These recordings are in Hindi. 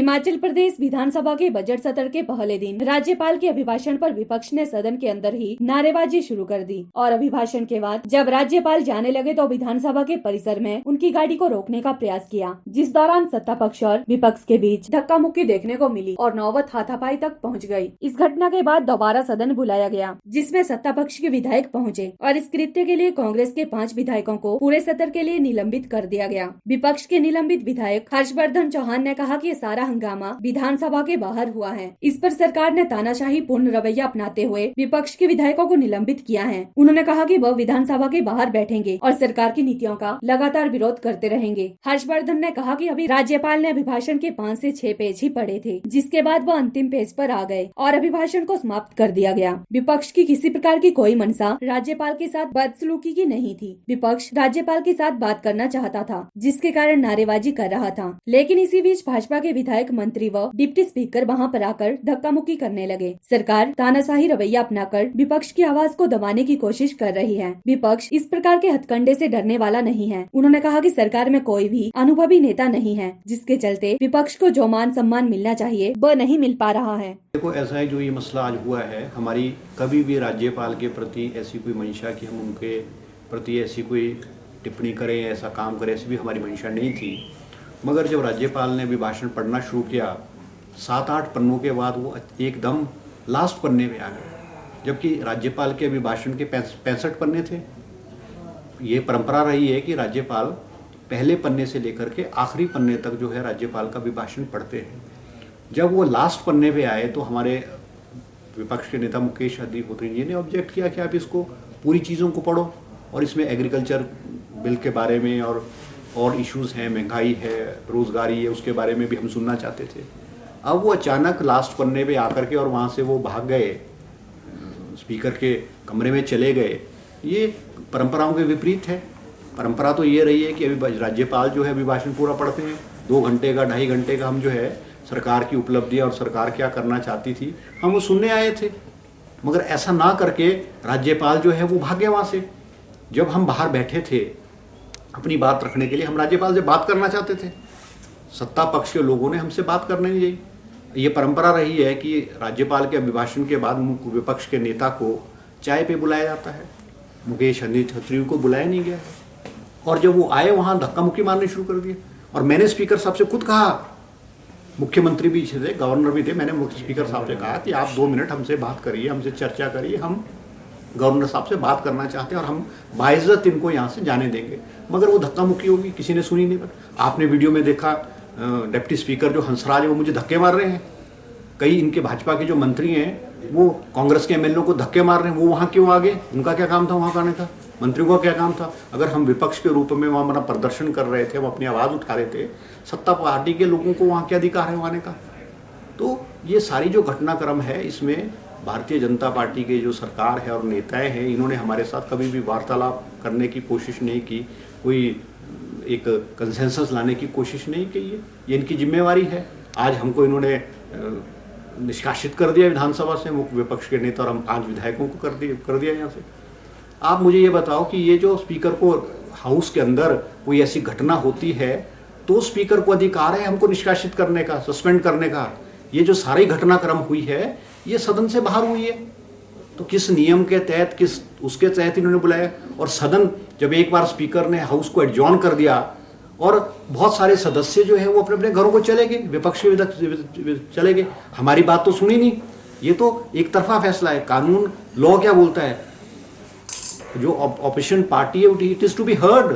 हिमाचल प्रदेश विधानसभा के बजट सत्र के पहले दिन राज्यपाल के अभिभाषण पर विपक्ष ने सदन के अंदर ही नारेबाजी शुरू कर दी और अभिभाषण के बाद जब राज्यपाल जाने लगे तो विधानसभा के परिसर में उनकी गाड़ी को रोकने का प्रयास किया, जिस दौरान सत्ता पक्ष और विपक्ष के बीच धक्का मुक्की देखने को मिली और नौबत हाथापाई तक पहुँच गयी। इस घटना के बाद दोबारा सदन बुलाया गया, जिसमें सत्ता पक्ष के विधायक पहुँचे और इस कृत्य के लिए कांग्रेस के 5 विधायकों को पूरे सत्र के लिए निलंबित कर दिया गया। विपक्ष के निलंबित विधायक हर्षवर्धन चौहान ने कहा कि सारा हंगामा विधानसभा के बाहर हुआ है। इस पर सरकार ने तानाशाही पूर्ण रवैया अपनाते हुए विपक्ष के विधायकों को निलंबित किया है। उन्होंने कहा कि वह विधानसभा के बाहर बैठेंगे और सरकार की नीतियों का लगातार विरोध करते रहेंगे। हर्षवर्धन ने कहा कि अभी राज्यपाल ने अभिभाषण के 5 से 6 पेज ही पढ़े थे, जिसके बाद वह अंतिम पेज पर आ गए और अभिभाषण को समाप्त कर दिया गया। विपक्ष की किसी प्रकार की कोई मंशा राज्यपाल के साथ बदसलूकी की नहीं थी। विपक्ष राज्यपाल के साथ बात करना चाहता था, जिसके कारण नारेबाजी कर रहा था। लेकिन इसी बीच भाजपा के विधायक, मंत्री व डिप्टी स्पीकर वहां पर आकर धक्का मुक्की करने लगे। सरकार तानाशाही रवैया अपनाकर विपक्ष की आवाज को दबाने की कोशिश कर रही है। विपक्ष इस प्रकार के हथकंडे से डरने वाला नहीं है। उन्होंने कहा कि सरकार में कोई भी अनुभवी नेता नहीं है, जिसके चलते विपक्ष को जो मान सम्मान मिलना चाहिए वह नहीं मिल पा रहा है। देखो, ऐसा है जो ये मसला आज हुआ है, हमारी कभी भी राज्यपाल के प्रति ऐसी कोई मंशा कि हम उनके प्रति ऐसी कोई टिप्पणी करें, ऐसा काम करें, ऐसी भी हमारी मंशा नहीं थी। मगर जब राज्यपाल ने अभिभाषण पढ़ना शुरू किया, 7-8 पन्नों के बाद वो एकदम लास्ट पन्ने पे आ गए, जबकि राज्यपाल के अभिभाषण के 65 पन्ने थे। ये परंपरा रही है कि राज्यपाल पहले पन्ने से लेकर के आखिरी पन्ने तक जो है राज्यपाल का अभिभाषण पढ़ते हैं। जब वो लास्ट पन्ने पे आए तो हमारे विपक्ष के नेता मुकेश अग्निहोत्री जी ने ऑब्जेक्ट किया कि आप इसको पूरी चीज़ों को पढ़ो और इसमें एग्रीकल्चर बिल के बारे में और इश्यूज हैं, महंगाई है, रोजगारी है, उसके बारे में भी हम सुनना चाहते थे। अब वो अचानक लास्ट पन्ने पे आकर के और वहाँ से वो भाग गए, स्पीकर के कमरे में चले गए। ये परंपराओं के विपरीत है। परंपरा तो ये रही है कि अभी राज्यपाल जो है अभिभाषण पूरा पढ़ते हैं, 2 घंटे का 2.5 घंटे का हम जो है सरकार की उपलब्धियाँ और सरकार क्या करना चाहती थी हम वो सुनने आए थे। मगर ऐसा ना करके राज्यपाल जो है वो भाग गया वहाँ से। जब हम बाहर बैठे थे अपनी बात रखने के लिए, हम राज्यपाल से बात करना चाहते थे, सत्ता पक्ष के लोगों ने हमसे बात करने नहीं दी। ये परंपरा रही है कि राज्यपाल के अभिभाषण के बाद विपक्ष के नेता को चाय पे बुलाया जाता है। मुकेश अग्निहोत्री को बुलाया नहीं गया और जब वो आए वहाँ धक्का मुक्की मारनी शुरू कर दिए। और मैंने स्पीकर साहब से खुद कहा, मुख्यमंत्री भी थे, गवर्नर भी थे, मैंने स्पीकर साहब से कहा कि आप 2 मिनट हमसे बात करिए, हमसे चर्चा करिए, हम गवर्नर साहब से बात करना चाहते हैं और हम बाइज्जत इनको यहाँ से जाने देंगे। मगर वो धक्का मुक्की होगी, किसी ने सुनी नहीं। आपने वीडियो में देखा डिप्टी स्पीकर जो हंसराज है वो मुझे धक्के मार रहे हैं। कई इनके भाजपा के जो मंत्री हैं वो कांग्रेस के एमएलए को धक्के मार रहे हैं। वो वहाँ क्यों आ गए? उनका क्या काम था वहाँ आने का? मंत्रियों का क्या काम था? अगर हम विपक्ष के रूप में वहाँ हमारा प्रदर्शन कर रहे थे, हम अपनी आवाज़ उठा रहे थे, सत्ता पार्टी के लोगों को वहाँ क्या अधिकार है आने का? तो ये सारी जो घटनाक्रम है, इसमें भारतीय जनता पार्टी के जो सरकार है और नेताएं हैं, इन्होंने हमारे साथ कभी भी वार्तालाप करने की कोशिश नहीं की, कोई एक कंसेंसस लाने की कोशिश नहीं की। ये इनकी जिम्मेवारी है। आज हमको इन्होंने निष्कासित कर दिया विधानसभा से, मुख्य विपक्ष के नेता, और हम 5 विधायकों को कर दिया यहाँ से। आप मुझे ये बताओ कि ये जो स्पीकर को हाउस के अंदर कोई ऐसी घटना होती है तो स्पीकर को अधिकार है हमको निष्कासित करने का, सस्पेंड करने का। ये जो सारी घटनाक्रम हुई है ये सदन से बाहर हुई है, तो किस नियम के तहत, किस उसके तहत इन्होंने बुलाया? और सदन जब एक बार स्पीकर ने हाउस को एडजॉर्न कर दिया और बहुत सारे सदस्य जो है वो अपने अपने घरों को चले गए, विपक्ष के चले गए, हमारी बात तो सुनी नहीं। ये तो एक तरफा फैसला है। कानून, लॉ क्या बोलता है? जो ऑपोजिशन पार्टी है it is to be heard.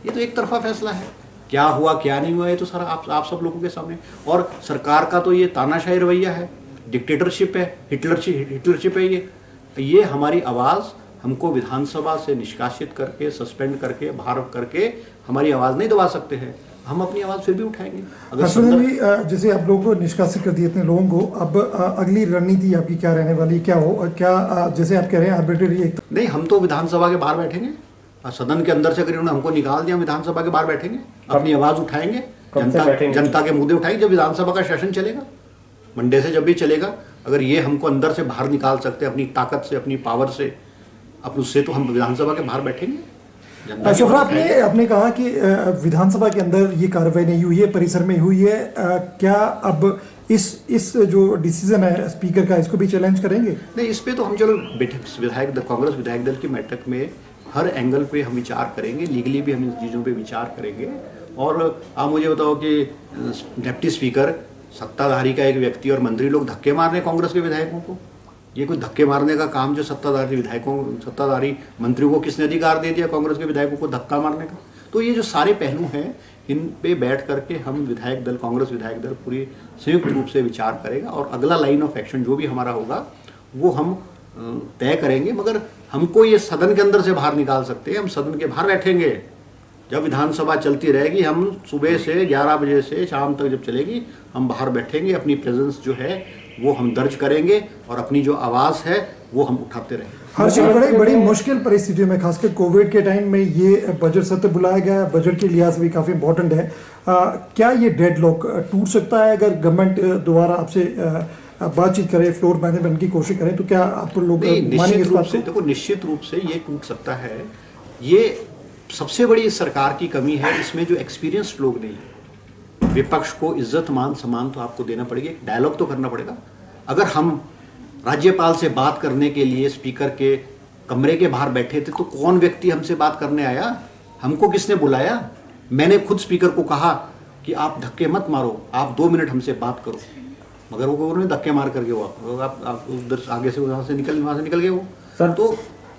ये तो एक तरफा फैसला है। क्या हुआ क्या नहीं हुआ ये तो सारा आप सब लोगों के सामने। और सरकार का तो ये तानाशाही रवैया है, डिक्टेटरशिप है, हिटलरशिप है। ये हमारी आवाज़ हमको विधानसभा से निष्कासित करके, सस्पेंड करके, बाहर करके हमारी आवाज़ नहीं दबा सकते हैं। हम अपनी आवाज़ फिर भी उठाएंगे। अगर जैसे आप लोगों को निष्कासित कर दिए इतने लोगों को, अब अगली रणनीति आपकी क्या रहने वाली, क्या हो, क्या जैसे आप कह रहे हैं आर्बिट्रेरी? नहीं, हम तो विधानसभा के बाहर बैठेंगे। सदन के अंदर से अगर उन्होंने हमको निकाल दिया, विधानसभा के बाहर बैठेंगे, अपनी आवाज़ उठाएंगे, जनता के मुद्दे उठाएंगे। जब विधानसभा का सेशन चलेगा, मंडे से जब भी चलेगा, अगर ये हमको अंदर से बाहर निकाल सकते हैं अपनी ताकत से, अपनी पावर से, अब उससे तो हम विधानसभा के बाहर बैठेंगे। जनता की शोभरा, बात है। आपने कहा कि विधानसभा के अंदर ये कार्रवाई नहीं हुई है, परिसर में हुई है। क्या अब इस जो डिसीजन है स्पीकर का, इसको भी चैलेंज करेंगे? नहीं, इस पे तो हम चलो विधायक दल, कांग्रेस विधायक दल की बैठक में हर एंगल पे हम विचार करेंगे, लीगली भी हम इन चीज़ों पे विचार करेंगे। और आप मुझे बताओ कि डिप्टी स्पीकर, सत्ताधारी का एक व्यक्ति और मंत्री लोग धक्के मार रहे हैं कांग्रेस के विधायकों को। ये कोई धक्के मारने का काम जो सत्ताधारी मंत्रियों को किसने अधिकार दे दिया कांग्रेस के विधायकों को धक्का मारने का? तो ये जो सारे पहलू हैं, इन पे बैठ करके हम विधायक दल, कांग्रेस विधायक दल पूरी संयुक्त रूप से विचार करेगा और अगला लाइन ऑफ एक्शन जो भी हमारा होगा वो हम तय करेंगे। मगर हमको ये सदन के अंदर से बाहर निकाल सकते हैं, हम सदन के बाहर बैठेंगे। जब विधानसभा चलती रहेगी, हम सुबह से 11 बजे से शाम तक जब चलेगी, हम बाहर बैठेंगे, अपनी प्रेजेंस जो है वो हम दर्ज करेंगे और अपनी जो आवाज़ है वो हम उठाते रहेंगे। हर्षल, बड़ी मुश्किल परिस्थितियों में, खासकर कोविड के टाइम में ये बजट सत्र बुलाया गया, बजट के लिहाज से भी काफ़ी इंपॉर्टेंट है। क्या ये डेडलॉक टूट सकता है अगर गवर्नमेंट दोबारा आपसे बातचीत करे, फ्लोर मैनेजमेंट की कोशिश करें, तो क्या आप लोग मानेंगे इस बात को? देखो, निश्चित रूप से ये टूट सकता है। ये सबसे बड़ी इस सरकार की कमी है, इसमें जो एक्सपीरियंस्ड लोग नहीं है। विपक्ष को इज्जत मान सम्मान तो आपको देना पड़ेगा, डायलॉग तो करना पड़ेगा। अगर हम राज्यपाल से बात करने के लिए स्पीकर के कमरे के बाहर बैठे थे तो कौन व्यक्ति हमसे बात करने आया? हमको किसने बुलाया? मैंने खुद स्पीकर को कहा कि आप धक्के मत मारो, आप 2 मिनट हमसे बात करो, मगर वो उन्होंने धक्के मार करके वो आप उधर आगे से वहाँ से निकल गए वो सर।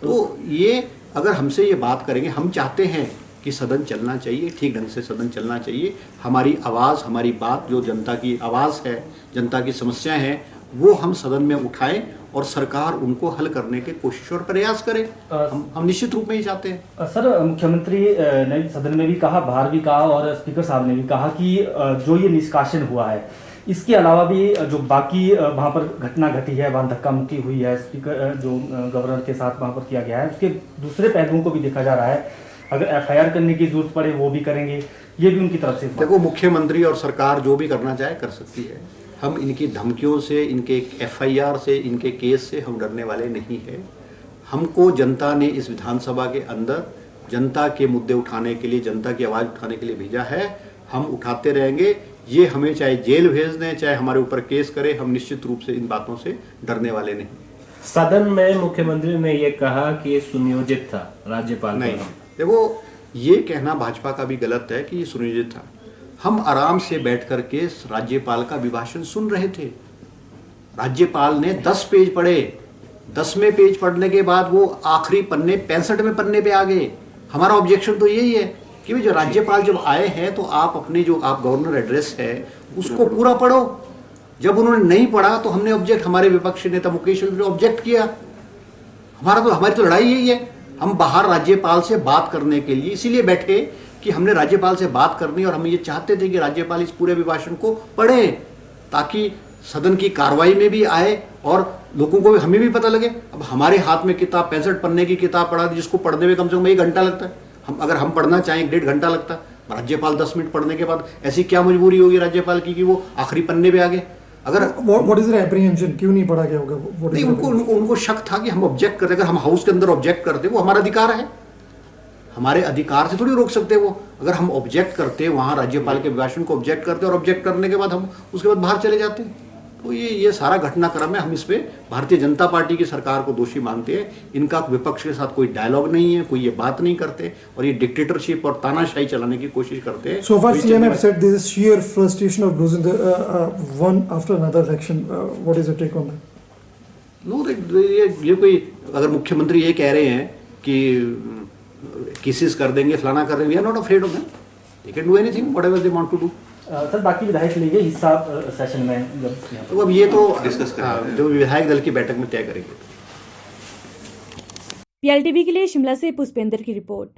तो ये अगर हमसे ये बात करेंगे, हम चाहते हैं कि सदन चलना चाहिए, ठीक ढंग से सदन चलना चाहिए। हमारी आवाज़, हमारी बात, जो जनता की आवाज़ है, जनता की समस्याएं हैं, वो हम सदन में उठाएं और सरकार उनको हल करने के कोशिश और प्रयास करे। हम निश्चित रूप में ही चाहते हैं। सर, मुख्यमंत्री ने सदन में भी कहा, बाहर भी कहा और स्पीकर साहब ने भी कहा कि जो ये निष्कासन हुआ है, इसके अलावा भी जो बाकी वहाँ पर घटना घटी है, वहाँ धक्का मुक्की हुई है, स्पीकर जो गवर्नर के साथ वहाँ पर किया गया है, उसके दूसरे पहलुओं को भी देखा जा रहा है। अगर एफआईआर करने की जरूरत पड़े वो भी करेंगे, ये भी उनकी तरफ से। देखो, मुख्यमंत्री और सरकार जो भी करना चाहे कर सकती है। हम इनकी धमकियों से, इनके एफआईआर से, इनके केस से हम डरने वाले नहीं हैं। हमको जनता ने इस विधानसभा के अंदर जनता के मुद्दे उठाने के लिए, जनता की आवाज़ उठाने के लिए भेजा है। हम उठाते रहेंगे। ये हमें चाहे जेल भेज दें, चाहे हमारे ऊपर केस करें, हम निश्चित रूप से इन बातों से डरने वाले नहीं। सदन में मुख्यमंत्री ने ये कहा कि ये सुनियोजित था राज्यपाल। नहीं, देखो, ये कहना भाजपा का भी गलत है कि ये सुनियोजित था। हम आराम से बैठ करके राज्यपाल का अभिभाषण सुन रहे थे। राज्यपाल ने 10 पेज पढ़े। 10वें पेज पढ़ने के बाद वो आखिरी पन्ने 65वें पन्ने पे आ गए। हमारा ऑब्जेक्शन तो यही है कि जो राज्यपाल जब आए हैं तो आप अपने जो आप गवर्नर एड्रेस है उसको पूरा पढ़ो। जब उन्होंने नहीं पढ़ा तो हमने हमारे विपक्षी नेता मुकेश ने ऑब्जेक्ट किया। हमारी तो लड़ाई यही है। हम बाहर राज्यपाल से बात करने के लिए इसीलिए बैठे कि हमने राज्यपाल से बात करनी और हम ये चाहते थे कि राज्यपाल इस पूरे अभिभाषण को पढ़े ताकि सदन की कार्रवाई में भी आए और लोगों को भी, हमें भी पता लगे। अब हमारे हाथ में किताब 65 पन्ने की किताब पढ़ा दी, जिसको पढ़ने में कम से कम 1 घंटा लगता है। अगर हम पढ़ना चाहें 1.5 घंटा लगता है। राज्यपाल 10 मिनट पढ़ने के बाद ऐसी क्या मजबूरी होगी राज्यपाल की कि वो आखिरी पन्ने पे आ गए? अगर व्हाट इज द एप्रीहेंशन, क्यों नहीं पढ़ा गया होगा? नहीं, उनको शक था कि हम ऑब्जेक्ट करते। अगर हम हाउस के अंदर ऑब्जेक्ट करते, वो हमारा अधिकार है, हमारे अधिकार से थोड़ी रोक सकते वो। अगर हम ऑब्जेक्ट करते, वहाँ राज्यपाल के अभिभाषण को ऑब्जेक्ट करते और ऑब्जेक्ट करने के बाद हम उसके बाद बाहर चले जाते। तो ये सारा घटनाक्रम है। हम इस पे भारतीय जनता पार्टी की सरकार को दोषी मानते हैं। इनका विपक्ष के साथ कोई डायलॉग नहीं है, कोई ये बात नहीं करते और ये डिक्टेटरशिप और तानाशाही चलाने की कोशिश करते हैं। So far CM have said this is sheer frustration of losing the one after another election. What is your take on that? No, ये कोई, अगर मुख्यमंत्री ये कह रहे हैं कि केसेस कर देंगे, फलाना कर देंगे, we are not afraid of them. They can do anything whatever they want to do. Sir, बाकी विधायक लेंगे हिस्सा सेशन में जब तो अब ये तो डिस्कस करेंगे, जो विधायक दल की बैठक में तय करेंगे। PLTV के लिए शिमला से पुष्पेंद्र की रिपोर्ट।